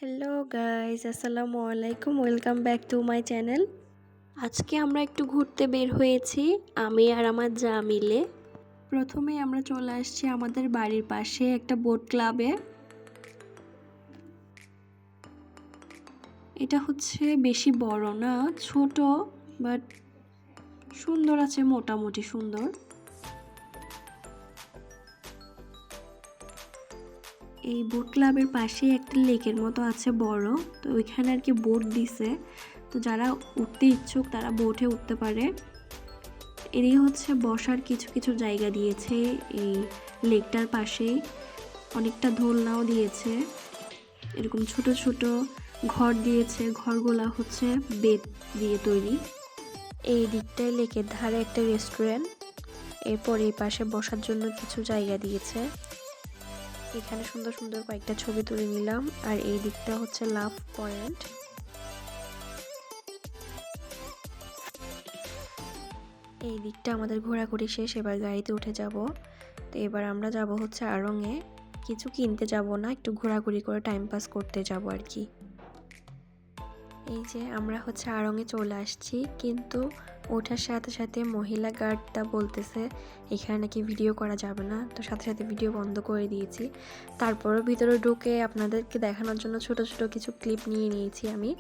Hello guys, আসসালামু আলাইকুম। Welcome back to my channel. আজকে আমরা একটু ঘুরতে বের হয়েছি, আমি আর আমার যা মিলে। প্রথমে আমরা চলে আসছি আমাদের বাড়ির পাশে একটা বোট ক্লাবে। এটা হচ্ছে বেশি বড় না, ছোট, বাট সুন্দর আছে, মোটামুটি সুন্দর। এই বোট ক্লাবের পাশে একটা লেকের মতো আছে বড়, তো ওইখানে আর কি বোট দিছে, তো যারা উঠতে ইচ্ছুক তারা বোটে উঠতে পারে। এরই হচ্ছে বসার কিছু কিছু জায়গা দিয়েছে এই লেকটার পাশেই, অনেকটা দোলনাও দিয়েছে, এরকম ছোট ছোট ঘর দিয়েছে, ঘরগুলা হচ্ছে বেত দিয়ে তৈরি। এই দিকটায় লেকের ধারে একটা রেস্টুরেন্ট, এরপর এই পাশে বসার জন্য কিছু জায়গা দিয়েছে। এখানে সুন্দর সুন্দর কয়েকটা ছবি তুলে নিলাম। আর এই দিকটা হচ্ছে লাভ পয়েন্ট। এই দিকটা আমাদের ঘোরাঘুরি শেষ, এবার গাড়িতে উঠে যাব। তো এবার আমরা যাব হচ্ছে আড়ংয়ে। কিছু কিনতে যাব না, একটু ঘোরাঘুরি করে টাইম পাস করতে যাব আর কি। এই যে আমরা হচ্ছে আড়ংয়ে চলে আসছি, কিন্তু ওঠার সাথে সাথে মহিলা গার্ডটা বলতেছে এখানে নাকি ভিডিও করা যাবে না, তো সাথে সাথে ভিডিও বন্ধ করে দিয়েছি। তারপরও ভিতরে ঢুকে আপনাদেরকে দেখানোর জন্য ছোট ছোট কিছু ক্লিপ নিয়ে নিয়েছি আমি,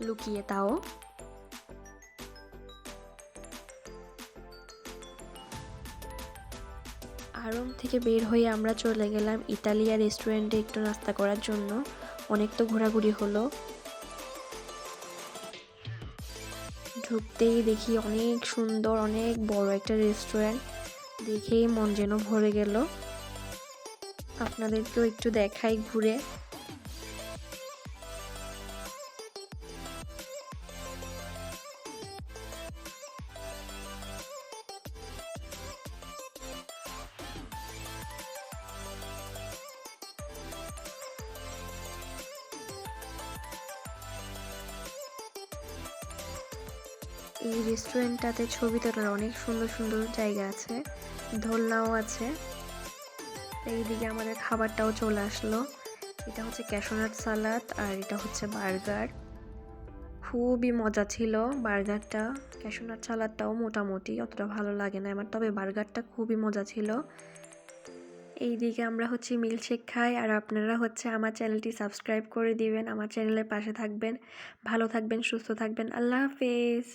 লুকিয়ে তাও। আড়ং থেকে বের হয়ে আমরা চলে গেলাম ইতালিয়া রেস্টুরেন্টে একটু নাস্তা করার জন্য। অনেক তো ঘোরাঘুরি হলো। ঢুকতেই দেখি অনেক সুন্দর, অনেক বড় একটা রেস্টুরেন্ট, দেখেই মন যেন ভরে গেল। আপনাদেরকেও একটু দেখাই ঘুরে। এই রেস্টুরেন্টটাতে ছবি তোলার অনেক সুন্দর সুন্দর জায়গা আছে, দোলনাও আছে। এইদিকে আমাদের খাবারটাও চলে আসলো। এটা হচ্ছে ক্যাশনাট সালাদ, আর এটা হচ্ছে বার্গার। খুবই মজা ছিল বার্গারটা। ক্যাশনাট সালাদটাও মোটামুটি, অতটা ভালো লাগে না আমার, তবে বার্গারটা খুবই মজা ছিল। এইদিকে আমরা হচ্ছে মিল্কশেক খাই, আর আপনারা হচ্ছে আমার চ্যানেলটি সাবস্ক্রাইব করে দিবেন, আমার চ্যানেলের পাশে থাকবেন। ভালো থাকবেন, সুস্থ থাকবেন। আল্লাহ হাফেজ।